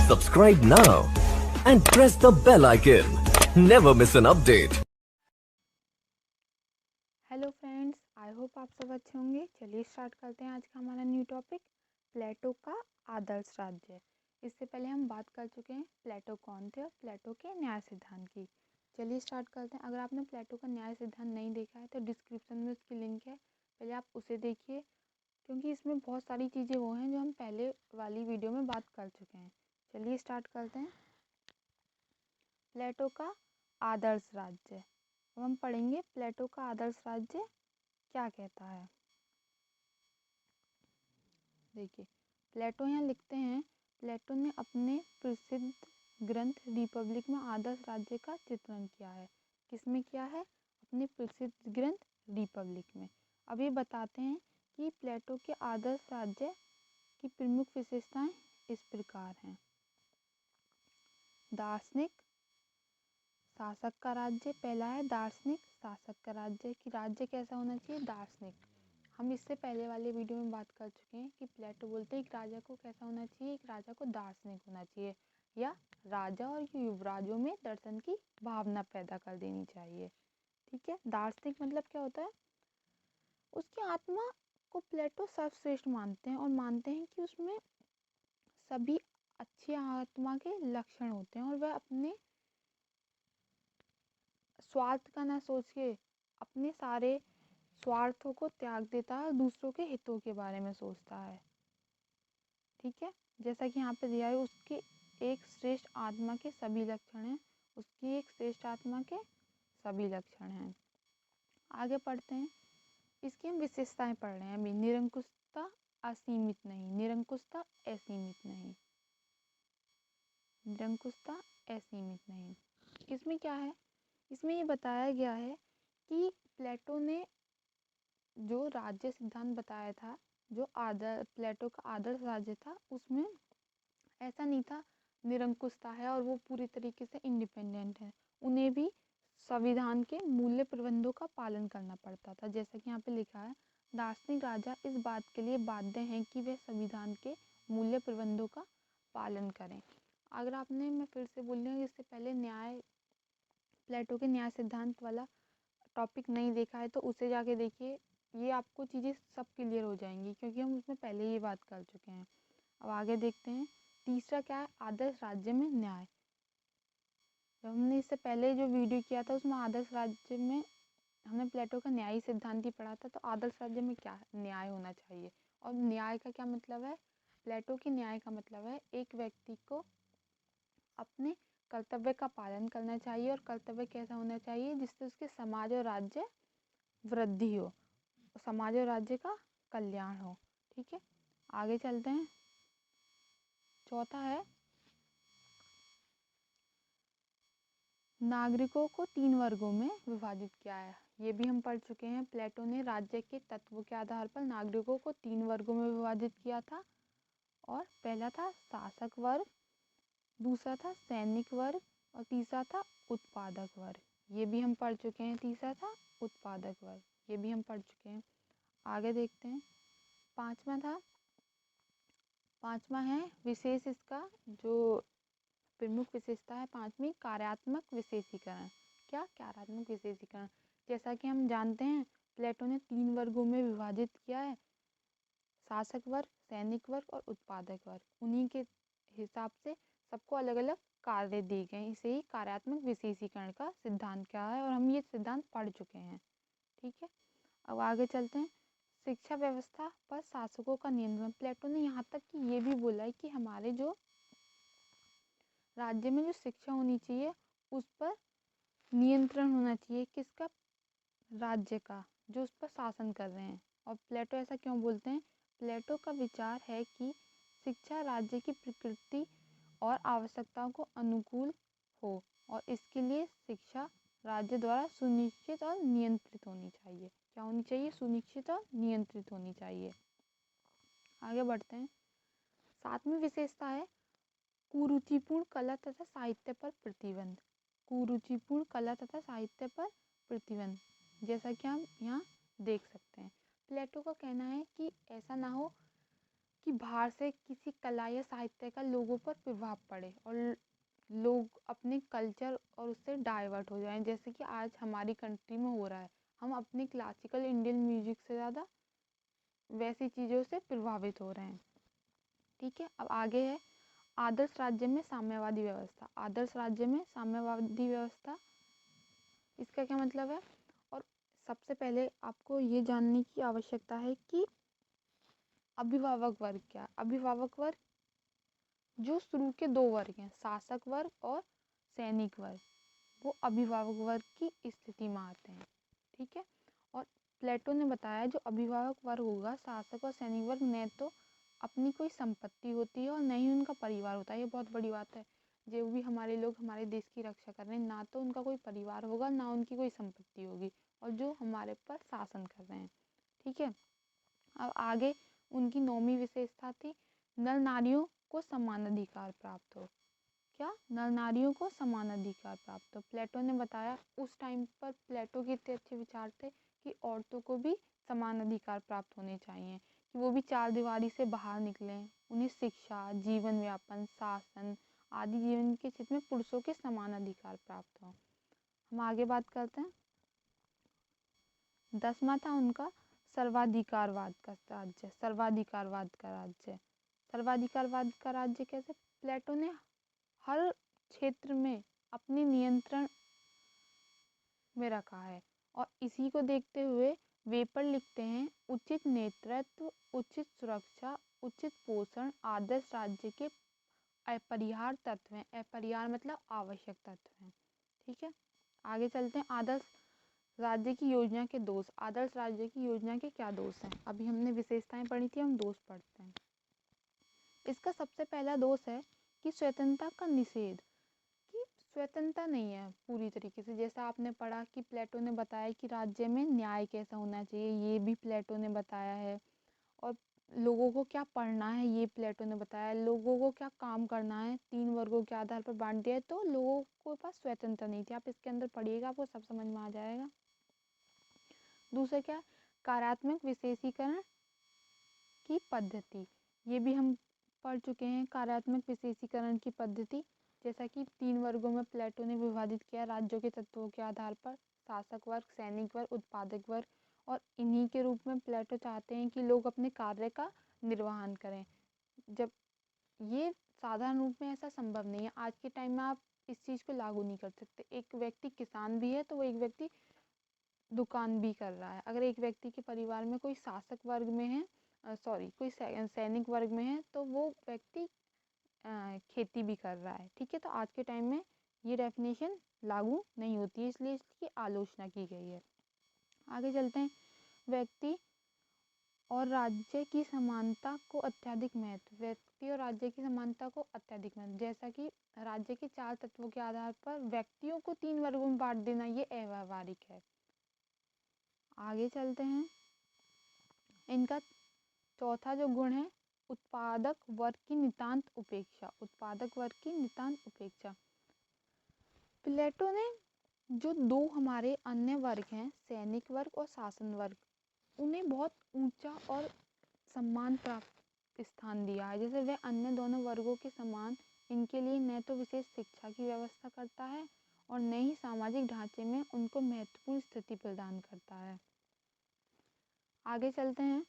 Subscribe now and press the bell icon. Never miss an update. Hello friends, I hope आप सब अच्छे होंगे। चलिए स्टार्ट करते हैं आज का हमारा न्यू टॉपिक, प्लेटो का आदर्श राज्य। इससे पहले हम बात कर चुके हैं प्लेटो कौन थे और प्लेटो के न्याय सिद्धांत की। चलिए स्टार्ट करते हैं। अगर आपने प्लेटो का न्याय सिद्धांत नहीं देखा है तो डिस्क्रिप्शन में उसकी लिंक है, पहले आप उसे देखिए, क्योंकि इसमें बहुत सारी चीज़ें वो हैं जो हम पहले वाली वीडियो में बात कर चुके हैं। चलिए स्टार्ट करते हैं। प्लेटो का आदर्श राज्य, अब हम पढ़ेंगे प्लेटो का आदर्श राज्य क्या कहता है। देखिए, प्लेटो यहाँ लिखते हैं, प्लेटो ने अपने प्रसिद्ध ग्रंथ रिपब्लिक में आदर्श राज्य का चित्रण किया है। किसमें किया है? अपने प्रसिद्ध ग्रंथ रिपब्लिक में। अब ये बताते हैं कि प्लेटो के आदर्श राज्य की प्रमुख विशेषताएं इस प्रकार हैं। दार्शनिक शासक का राज्य, पहला है दार्शनिक शासक का राज्य कि राज्य कैसा होना चाहिए? दार्शनिक। हम इससे पहले वाले वीडियो में बात कर चुके हैं कि प्लेटो बोलते हैं एक राजा को कैसा होना चाहिए? एक राजा को दार्शनिक होना चाहिए, या राजा और युवराजों में दर्शन की भावना पैदा कर देनी चाहिए। ठीक है, दार्शनिक मतलब क्या होता है? उसकी आत्मा को प्लेटो सर्वश्रेष्ठ मानते हैं और मानते हैं कि उसमें सभी अच्छी आत्मा के लक्षण होते हैं और वह अपने स्वार्थ का ना सोच के अपने सारे स्वार्थों को त्याग देता है और दूसरों के हितों के बारे में सोचता है। ठीक है, जैसा कि यहाँ पे दिया है, उसकी एक श्रेष्ठ आत्मा के सभी लक्षण हैं। उसकी एक श्रेष्ठ आत्मा के सभी लक्षण हैं। आगे पढ़ते हैं। इसकी हम विशेषताएं पढ़ रहे हैं अभी। निरंकुशता असीमित नहीं, निरंकुशता असीमित नहीं, निरंकुशता असीमित नहीं। इसमें क्या है? इसमें ये बताया गया है कि प्लेटो ने जो राज्य सिद्धांत बताया था, जो प्लेटो का आदर्श राज्य था, उसमें ऐसा नहीं था निरंकुशता है और वो पूरी तरीके से इंडिपेंडेंट है। उन्हें भी संविधान के मूल्य प्रबंधों का पालन करना पड़ता था। जैसा कि यहाँ पे लिखा है, दार्शनिक राजा इस बात के लिए बाध्य हैं कि वे संविधान के मूल्य प्रबंधों का पालन करें। अगर आपने, मैं फिर से बोल रही हूँ, इससे पहले प्लेटो के न्याय सिद्धांत वाला टॉपिक नहीं देखा है तो उसे जाके देखिए, ये आपको चीज़ें सब क्लियर हो जाएंगी, क्योंकि हम उसमें पहले ही बात कर चुके हैं। अब आगे देखते हैं। तीसरा क्या है? आदर्श राज्य में न्याय। जब हमने इससे पहले जो वीडियो किया था उसमें आदर्श राज्य में हमने प्लेटो का न्यायी सिद्धांत ही पढ़ा था, तो आदर्श राज्य में क्या न्याय होना चाहिए और न्याय का क्या मतलब है? प्लेटो के न्याय का मतलब है एक व्यक्ति को अपने कर्तव्य का पालन करना चाहिए, और कर्तव्य कैसा होना चाहिए? जिससे उसके समाज और राज्य वृद्धि हो, समाज और राज्य का कल्याण हो। ठीक है, आगे चलते हैं। चौथा है, नागरिकों को 3 वर्गों में विभाजित किया है। ये भी हम पढ़ चुके हैं। प्लेटो ने राज्य के तत्वों के आधार पर नागरिकों को 3 वर्गों में विभाजित किया था, और पहला था शासक वर्ग, दूसरा था सैनिक वर्ग, और तीसरा था उत्पादक वर्ग। ये भी हम पढ़ चुके हैं। तीसरा था उत्पादक वर्ग, ये भी हम पढ़ चुके हैं। आगे देखते हैं। पांचवा है विशेष, इसका जो प्रमुख विशेषता है पांचवी, कार्यात्मक विशेषीकरण। क्या? कार्यात्मक विशेषीकरण। जैसा कि हम जानते हैं, प्लेटो ने 3 वर्गों में विभाजित किया है, शासक वर्ग, सैनिक वर्ग और उत्पादक वर्ग। उन्हीं के हिसाब से सबको अलग अलग कार्य दिए गए। इसे ही कार्यात्मक विशेषीकरण का सिद्धांत क्या है, और हम ये सिद्धांत पढ़ चुके हैं। ठीक है, अब आगे चलते हैं। शिक्षा व्यवस्था पर शासकों का नियंत्रण। प्लेटो ने यहाँ तक कि ये भी बोला है कि हमारे जो राज्य में जो शिक्षा होनी चाहिए उस पर नियंत्रण होना चाहिए। किसका? राज्य का, जो उस पर शासन कर रहे हैं। और प्लेटो ऐसा क्यों बोलते हैं? प्लेटो का विचार है कि शिक्षा राज्य की प्रकृति और आवश्यकताओं को अनुकूल हो, और इसके लिए शिक्षा राज्य द्वारा सुनिश्चित और नियंत्रित होनी चाहिए। क्या होनी चाहिए? सुनिश्चित और नियंत्रित होनी चाहिए। आगे बढ़ते हैं। 7वीं विशेषता है कुरुचिपूर्ण कला तथा साहित्य पर प्रतिबंध। कुरुचिपूर्ण कला तथा साहित्य पर प्रतिबंध, जैसा कि हम यहाँ देख सकते हैं। प्लेटो का कहना है कि ऐसा ना हो कि बाहर से किसी कला या साहित्य का लोगों पर प्रभाव पड़े और लोग अपने कल्चर और उससे डाइवर्ट हो जाएं, जैसे कि आज हमारी कंट्री में हो रहा है। हम अपनी क्लासिकल इंडियन म्यूजिक से ज़्यादा वैसी चीज़ों से प्रभावित हो रहे हैं। ठीक है, अब आगे है आदर्श राज्य में साम्यवादी व्यवस्था। आदर्श राज्य में साम्यवादी व्यवस्था, इसका क्या मतलब है? और सबसे पहले आपको ये जानने की आवश्यकता है कि अभिभावक वर्ग क्या है। अभिभावक वर्ग जो शुरू के दो वर्ग हैं, शासक वर्ग और सैनिक वर्ग, वो अभिभावक वर्ग की स्थिति में आते हैं। ठीक है, और प्लेटो ने बताया जो अभिभावक वर्ग होगा, शासक और सैनिक वर्ग, न तो अपनी कोई संपत्ति होती है और न ही उनका परिवार होता है। ये बहुत बड़ी बात है। जो भी हमारे लोग हमारे देश की रक्षा कर रहे हैं, ना तो उनका कोई परिवार होगा, ना उनकी कोई संपत्ति होगी, और जो हमारे पर शासन कर रहे हैं। ठीक है, अब आगे उनकी 9वीं विशेषता थी नर नारियों को समान अधिकार प्राप्त हो। क्या? नर नारियों को समान अधिकार प्राप्त हो। प्लेटो ने बताया, उस टाइम पर प्लेटो के इतने अच्छे विचार थे कि औरतों को भी समान अधिकार प्राप्त होने चाहिए, कि वो भी चार दीवारी से बाहर निकलें, उन्हें शिक्षा, जीवन व्यापन, शासन आदि जीवन के क्षेत्र में पुरुषों के समान अधिकार प्राप्त हो। हम आगे बात करते हैं। 10वां था उनका सर्वाधिकारवाद का राज्य। सर्वाधिकारवाद का राज्य, सर्वाधिकारवाद का राज्य कैसे? प्लेटो ने हर क्षेत्र में अपने नियंत्रण में रखा है, और इसी को देखते हुए वे पर लिखते हैं उचित नेतृत्व, उचित सुरक्षा, उचित पोषण आदर्श राज्य के अपरिहार्य तत्व हैं। अपरिहार्य मतलब आवश्यक तत्व हैं। ठीक है, आगे चलते हैं। आदर्श राज्य की योजना के दोष। आदर्श राज्य की योजना के क्या दोष हैं? अभी हमने विशेषताएं पढ़ी थी, हम दोष पढ़ते हैं। इसका सबसे पहला दोष है कि स्वतंत्रता का निषेध, कि स्वतंत्रता नहीं है पूरी तरीके से। जैसा आपने पढ़ा कि प्लेटो ने बताया कि राज्य में न्याय कैसा होना चाहिए, ये भी प्लेटो ने बताया है। और लोगों को क्या पढ़ना है, ये प्लेटो ने बताया। लोगों को क्या काम करना है, 3 वर्गों के आधार पर बांट दिया है, तो लोगों के पास स्वतंत्रता नहीं थी। आप इसके अंदर पढ़िएगा, आपको सब समझ में आ जाएगा। दूसरा क्या? कार्यात्मक विशेषीकरण की पद्धति, ये भी हम पढ़ चुके हैं। कार्यात्मक विशेषीकरण की पद्धति, जैसा कि 3 वर्गों में प्लेटो ने विभाजित किया राज्यों के तत्वों के आधार पर, शासक वर्ग, सैनिक वर्ग, उत्पादक वर्ग। और इन्हीं के रूप में प्लेटो चाहते हैं कि लोग अपने कार्य का निर्वहन करें। जब ये साधारण रूप में ऐसा संभव नहीं है, आज के टाइम में आप इस चीज़ को लागू नहीं कर सकते। एक व्यक्ति किसान भी है तो वो एक व्यक्ति दुकान भी कर रहा है। अगर एक व्यक्ति के परिवार में कोई शासक वर्ग में है, कोई सैनिक वर्ग में है, तो वो व्यक्ति खेती भी कर रहा है। ठीक है, तो आज के टाइम में ये डेफिनेशन लागू नहीं होती है, इसलिए इसकी आलोचना की गई है। आगे चलते हैं। व्यक्ति और राज्य की समानता को अत्यधिक महत्व। व्यक्ति और राज्य की समानता को अत्यधिक महत्व, जैसा कि राज्य के 4 तत्वों के आधार पर व्यक्तियों को 3 वर्गों में बांट देना, ये अव्यावहारिक है। आगे चलते हैं। इनका चौथा जो गुण है, उत्पादक वर्ग की नितांत उपेक्षा। उत्पादक वर्ग की नितांत उपेक्षा। प्लेटो ने जो 2 हमारे अन्य वर्ग हैं, सैनिक वर्ग और शासन वर्ग, उन्हें बहुत ऊंचा और सम्मान प्राप्त स्थान दिया है। जैसे वह अन्य दोनों वर्गों के समान इनके लिए न तो विशेष शिक्षा की व्यवस्था करता है और न ही सामाजिक ढांचे में उनको महत्वपूर्ण स्थिति प्रदान करता है। आगे चलते हैं।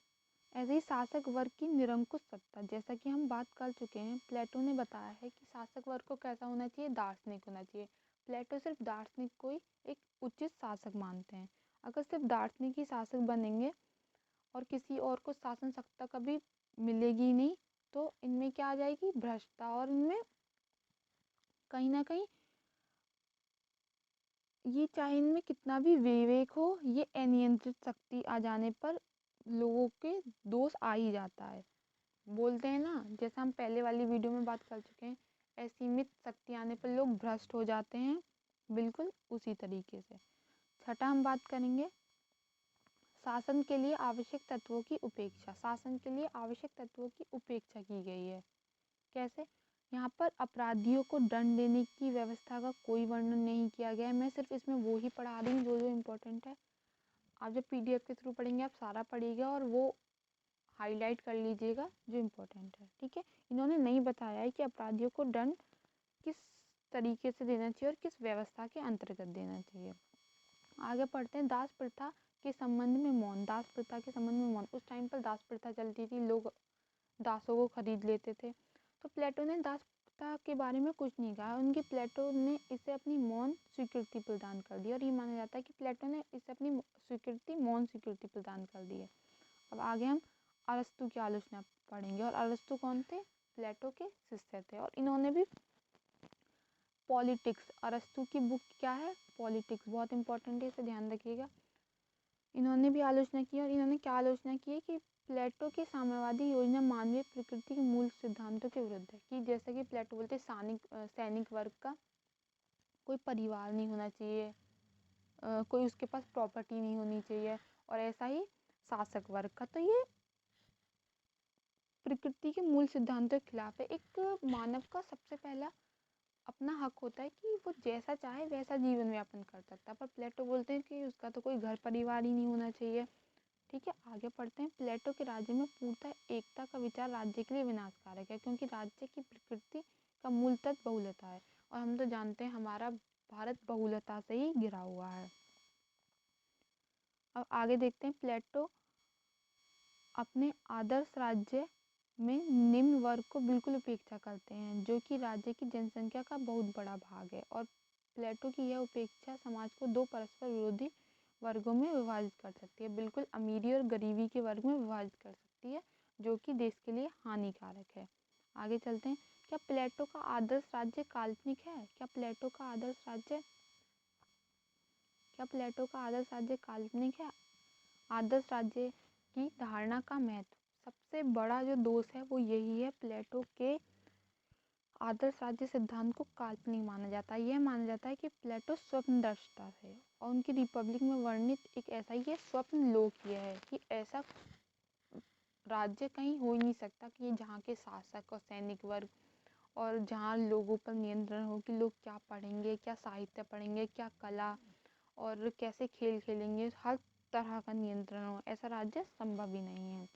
ऐसे ही शासक वर्ग की निरंकुश सत्ता, जैसा कि हम बात कर चुके हैं, प्लेटो ने बताया है कि शासक वर्ग को कैसा होना चाहिए, दार्शनिक होना चाहिए। प्लेटो सिर्फ दार्शनिक को ही एक उचित शासक मानते हैं। अगर सिर्फ दार्शनिक ही शासक बनेंगे और किसी और को शासन सत्ता कभी मिलेगी नहीं, तो इनमें क्या आ जाएगी, भ्रष्टता, और इनमें कहीं ना कहीं ये चाहे इनमें कितना भी विवेक हो, ये अनियंत्रित शक्ति आ जाने पर लोगों के दोष आ ही जाता है। बोलते हैं ना, जैसा हम पहले वाली वीडियो में बात कर चुके हैं, असीमित शक्ति आने पर लोग भ्रष्ट हो जाते हैं, बिल्कुल उसी तरीके से। छठा हम बात करेंगे, शासन के लिए आवश्यक तत्वों की उपेक्षा। शासन के लिए आवश्यक तत्वों की उपेक्षा की गई है। कैसे? यहाँ पर अपराधियों को दंड देने की व्यवस्था का कोई वर्णन नहीं किया गया है। मैं सिर्फ इसमें वो ही पढ़ा रही हूँ जो जो इम्पोर्टेंट है। आप जब PDF के थ्रू पढ़ेंगे आप सारा पढ़िएगा, और वो हाईलाइट कर लीजिएगा जो इम्पोर्टेंट है, ठीक है। इन्होंने नहीं बताया है कि अपराधियों को दंड किस तरीके से देना चाहिए और किस व्यवस्था के अंतर्गत देना चाहिए। आगे पढ़ते हैं, दास प्रथा के संबंध में मौन। दास प्रथा के संबंध में मौन, उस टाइम पर दास प्रथा चलती थी, लोग दासों को खरीद लेते थे। तो प्लेटो ने दास प्रथा के बारे में कुछ नहीं कहा, उनकी प्लेटो ने इसे अपनी मौन स्वीकृति प्रदान कर दी और ये माना जाता है कि प्लेटो ने इसे अपनी स्वीकृति मौन स्वीकृति प्रदान कर दी है। अब आगे हम अरस्तु की आलोचना पढ़ेंगे, और अरस्तु कौन थे? प्लेटो के शिष्य थे, और इन्होंने भी पॉलिटिक्स, अरस्तु की बुक क्या है? पॉलिटिक्स, बहुत इंपॉर्टेंट है, इसे ध्यान रखिएगा। इन्होंने भी आलोचना की, और इन्होंने क्या आलोचना की है कि प्लेटो की साम्यवादी योजना मानवीय प्रकृति के मूल सिद्धांतों के विरुद्ध है। कि जैसे कि प्लेटो बोलते सैनिक वर्ग का कोई परिवार नहीं होना चाहिए, कोई उसके पास प्रॉपर्टी नहीं होनी चाहिए, और ऐसा ही शासक वर्ग का। तो ये प्रकृति के मूल सिद्धांतों के खिलाफ है। एक मानव का सबसे पहला अपना हक होता है कि वो जैसा चाहे वैसा जीवन यापन कर सकता है, पर प्लेटो बोलते हैं कि उसका तो कोई घर परिवार ही नहीं होना चाहिए, ठीक है। आगे पढ़ते हैं, प्लेटो के राज्य में पूर्णतः एकता का विचार राज्य के लिए विनाशकारक है, क्योंकि राज्य की प्रकृति का मूल तत्व बहुलता है, और हम तो जानते हैं हमारा भारत बहुलता से ही घिरा हुआ है। अब आगे देखते हैं, प्लेटो अपने आदर्श राज्य में निम्न वर्ग को बिल्कुल उपेक्षा करते हैं, जो कि राज्य की जनसंख्या का बहुत बड़ा भाग है, और प्लेटो की यह उपेक्षा समाज को दो परस्पर विरोधी वर्गों में विभाजित कर सकती है, बिल्कुल अमीरी और गरीबी के वर्ग में विभाजित कर सकती है, जो कि देश के लिए हानिकारक है। आगे चलते हैं, क्या प्लेटो का आदर्श राज्य काल्पनिक है? क्या प्लेटो का आदर्श राज्य काल्पनिक है? आदर्श राज्य की धारणा का महत्व, सबसे बड़ा जो दोष है वो यही है, प्लेटो के आदर्श राज्य सिद्धांत को काल्पनिक माना जाता है। यह माना जाता है कि प्लेटो स्वप्नदर्शिता है, और उनकी रिपब्लिक में वर्णित एक ऐसा ही स्वप्न लोक यह है कि ऐसा राज्य कहीं हो ही नहीं सकता कि जहाँ के शासक और सैनिक वर्ग और जहाँ लोगों पर नियंत्रण हो कि लोग क्या पढ़ेंगे, क्या साहित्य पढ़ेंगे, क्या कला और कैसे खेल खेलेंगे, हर तरह का नियंत्रण हो, ऐसा राज्य संभव ही नहीं है।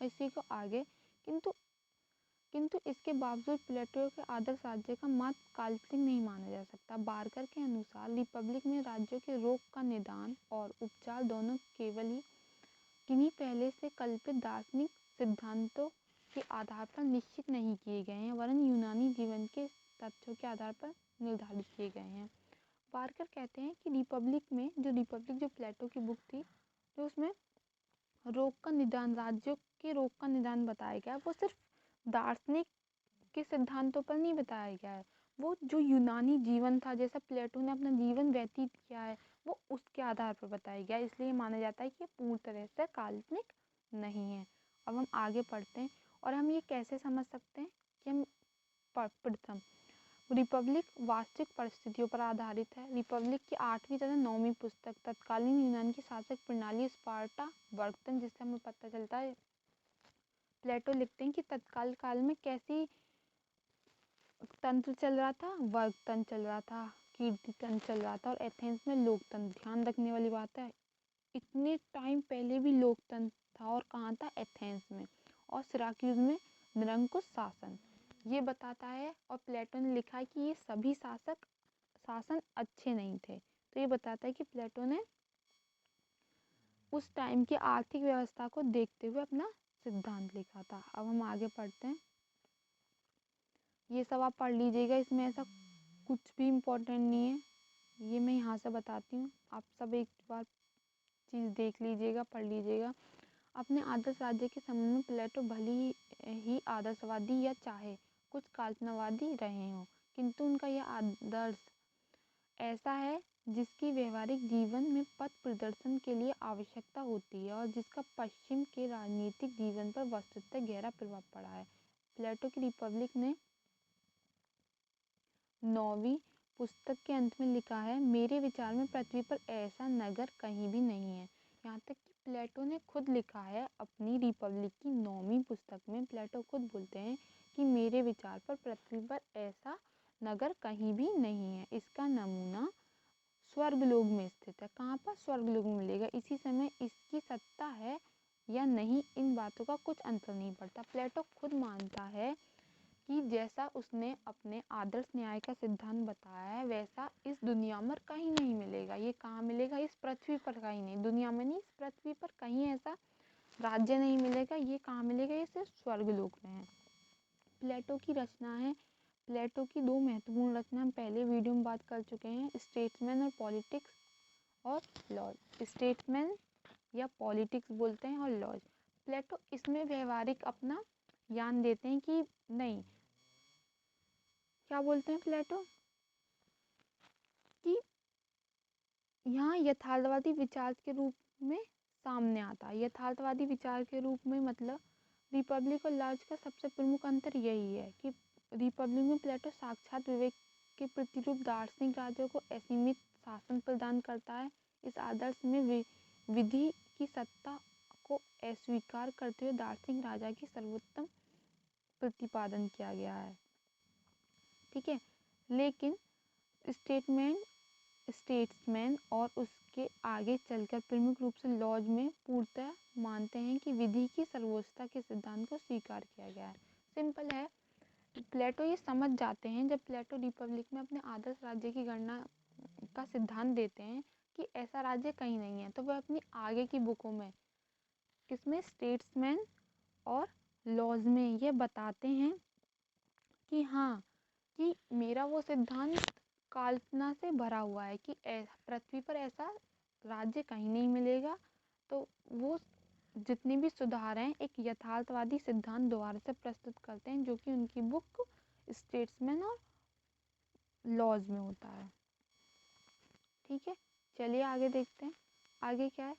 इसी को आगे किंतु इसके बावजूद प्लेटो के आदर्श राज्य का मात्र काल्पनिक नहीं माना जा सकता। बारकर के अनुसार रिपब्लिक में राज्यों के रोग का निदान और उपचार दोनों केवल ही किन्हीं पहले से कल्पित दार्शनिक सिद्धांतों के आधार पर निश्चित नहीं किए गए हैं, वरन यूनानी जीवन के तथ्यों के आधार पर निर्धारित किए गए हैं। बारकर कहते हैं कि रिपब्लिक जो प्लेटो की बुक थी, जो उसमें रोग का निदान, राज्यों के रोग का निदान बताया गया, वो सिर्फ दार्शनिक के सिद्धांतों पर नहीं बताया गया है, वो जो यूनानी जीवन था, जैसा प्लेटो ने अपना जीवन व्यतीत किया है, वो उसके आधार पर बताया गया है, इसलिए माना जाता है कि ये पूर्ण तरह से काल्पनिक नहीं है। अब हम आगे पढ़ते हैं, और हम ये कैसे समझ सकते हैं कि हम प्रथम, रिपब्लिक वास्तविक परिस्थितियों पर आधारित है। रिपब्लिक की 8वीं तथा 9वीं पुस्तक तत्कालीन यूनान की शासक प्रणाली स्पार्टा वर्तन, जिससे हमें पता चलता है, प्लेटो लिखते हैं कि तत्काल काल में कैसी तंत्र चल रहा था, वर्ग तंत्र चल रहा था, कीर्ति तंत्र चल रहा था, और एथेंस में लोकतंत्र। ध्यान रखने वाली बात है, इतने टाइम पहले भी लोकतंत्र था, और कहाँ था? एथेंस में। और सिराक्यूज में निरंकुश शासन, ये बताता है। और प्लेटो ने लिखा है कि ये सभी शासन अच्छे नहीं थे, तो ये बताता है कि प्लेटो ने उस टाइम की आर्थिक व्यवस्था को देखते हुए अपना सिद्धांत लिखा था। अब हम आगे पढ़ते हैं, ये सब आप पढ़ लीजिएगा, इसमें ऐसा कुछ भी इम्पोर्टेंट नहीं है, ये मैं यहाँ से बताती हूँ, आप सब एक बार चीज़ देख लीजिएगा, पढ़ लीजिएगा। अपने आदर्श राज्य के संबंध में प्लेटो भली ही आदर्शवादी या चाहे कुछ कल्पनावादी रहे हों, किंतु उनका यह आदर्श ऐसा है जिसकी व्यवहारिक जीवन में पथ प्रदर्शन के लिए आवश्यकता होती है, और जिसका पश्चिम के राजनीतिक जीवन पर वस्तुतः गहरा प्रभाव पड़ा है। प्लेटो की रिपब्लिक ने 9वीं पुस्तक के अंत में लिखा है, मेरे विचार में पृथ्वी पर ऐसा नगर कहीं भी नहीं है। यहाँ तक कि प्लेटो ने खुद लिखा है अपनी रिपब्लिक की 9वीं पुस्तक में, प्लेटो खुद बोलते हैं कि मेरे विचार पर पृथ्वी पर ऐसा नगर कहीं भी नहीं है। इसका नमूना स्वर्गलोक में स्थित है। कहाँ पर? स्वर्गलोक में मिलेगा। इसी समय इसकी सत्ता है या नहीं, इन बातों का कुछ अंतर नहीं पड़ता। प्लेटो खुद मानता है कि जैसा उसने अपने आदर्श न्याय का सिद्धांत बताया है वैसा इस दुनिया में कहीं नहीं मिलेगा। ये कहाँ मिलेगा? इस पृथ्वी पर कहीं नहीं, दुनिया में नहीं, इस पृथ्वी पर कहीं ऐसा राज्य नहीं मिलेगा। ये कहाँ मिलेगा? ये सिर्फ स्वर्गलोक में है। प्लेटो की रचना है, प्लेटो की दो महत्वपूर्ण रचना हम पहले वीडियो में बात कर चुके हैं, स्टेट्समैन और पॉलिटिक्स और लॉज। स्टेट्समैन या पॉलिटिक्स बोलते हैं और लॉज। प्लेटो इसमें व्यवहारिक अपना ज्ञान देते हैं कि नहीं, क्या बोलते हैं प्लेटो कि यहाँ यथार्थवादी विचार के रूप में सामने आता है। यथार्थवादी विचार के रूप में मतलब रिपब्लिक और लॉज का सबसे प्रमुख अंतर यही है कि रिपब्लिक में प्लेटो साक्षात विवेक के प्रतिरूप दार्शनिक राज्यों को असीमित शासन प्रदान करता है। इस आदर्श में विधि की सत्ता को अस्वीकार करते हुए दार्शनिक राजा की सर्वोत्तम प्रतिपादन किया गया है। ठीक है, लेकिन स्टेट्समैन और उसके आगे चलकर प्रमुख रूप से लॉज में पूर्णतः मानते हैं कि विधि की सर्वोच्चता के सिद्धांत को स्वीकार किया गया है। सिंपल है, प्लेटो ये समझ जाते हैं, जब प्लेटो रिपब्लिक में अपने आदर्श राज्य की गणना का सिद्धांत देते हैं कि ऐसा राज्य कहीं नहीं है, तो वह अपनी आगे की बुकों में किसमें, स्टेट्समैन और लॉज में ये बताते हैं कि हाँ, कि मेरा वो सिद्धांत कल्पना से भरा हुआ है कि पृथ्वी पर ऐसा राज्य कहीं नहीं मिलेगा। तो वो जितने भी सुधार हैं एक यथार्थवादी सिद्धांत द्वारा से प्रस्तुत करते हैं, जो कि उनकी बुक स्टेट्समैन और लॉज में होता है। ठीक है, चलिए आगे देखते हैं। आगे क्या है,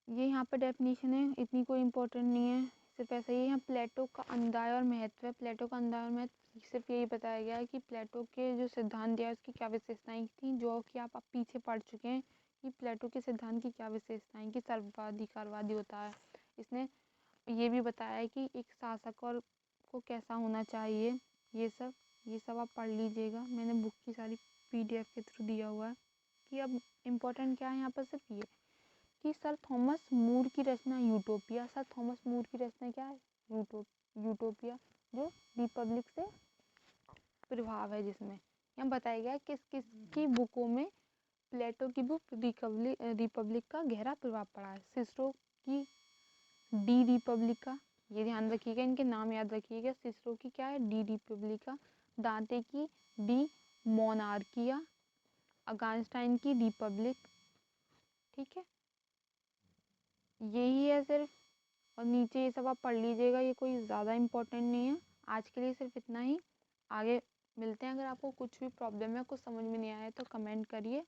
ये यहाँ पर डेफिनेशन है, इतनी कोई इम्पोर्टेंट नहीं है, सिर्फ ऐसा ही। यहाँ प्लेटो का अंदाज और महत्व है। प्लेटो का अंदाज और महत्व सिर्फ यही बताया गया है कि प्लेटो के जो सिद्धांत दिया उसकी क्या विशेषताएं थी, जो कि आप पीछे पढ़ चुके हैं कि प्लेटो के सिद्धांत की क्या विशेषताएं, कि सर्वाधिकारवादी होता है। इसने ये भी बताया है कि एक शासक और को कैसा होना चाहिए। ये सब आप पढ़ लीजिएगा, मैंने बुक की सारी PDF के थ्रू दिया हुआ है। कि अब इम्पोर्टेंट क्या है यहाँ पर, सिर्फ ये कि सर थॉमस मूर की रचना यूटोपिया। सर थॉमस मूर की रचना क्या है? यूटोपिया, जो रिपब्लिक से प्रभाव है, जिसमें यहाँ बताया गया किस किस की बुकों में प्लेटो की बुक रिपब्लिक का गहरा प्रभाव पड़ा है। सिसरो की डी रिपब्लिका, ये ध्यान रखिएगा, इनके नाम याद रखिएगा। सिसरो की क्या है? D Republica. दांते की डी मोनार्किया। अगास्टाइन की रिपब्लिक। ठीक है, यही है सिर्फ, और नीचे ये सब आप पढ़ लीजिएगा, ये कोई ज़्यादा इम्पोर्टेंट नहीं है। आज के लिए सिर्फ इतना ही, आगे मिलते हैं। अगर आपको कुछ भी प्रॉब्लम है, कुछ समझ में नहीं आया तो कमेंट करिए।